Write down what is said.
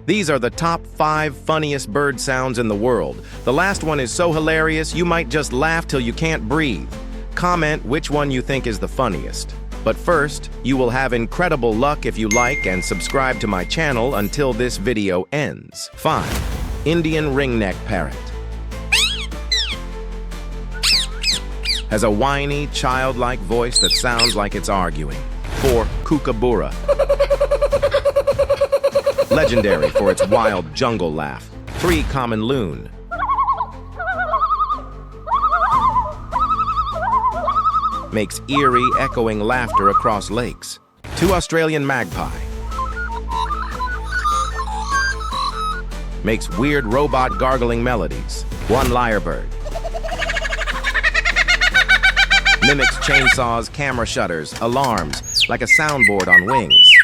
These are the top 5 funniest bird sounds in the world. The last one is so hilarious you might just laugh till you can't breathe. Comment which one you think is the funniest. But first, you will have incredible luck if you like and subscribe to my channel until this video ends. 5. Indian ringneck parrot. Has a whiny, childlike voice that sounds like it's arguing. 4. Kookaburra. Legendary for its wild jungle laugh. 3. Common loon. Makes eerie, echoing laughter across lakes. 2. Australian magpie. Makes weird robot gargling melodies. 1. Lyrebird. Mimics chainsaws, camera shutters, alarms, like a soundboard on wings.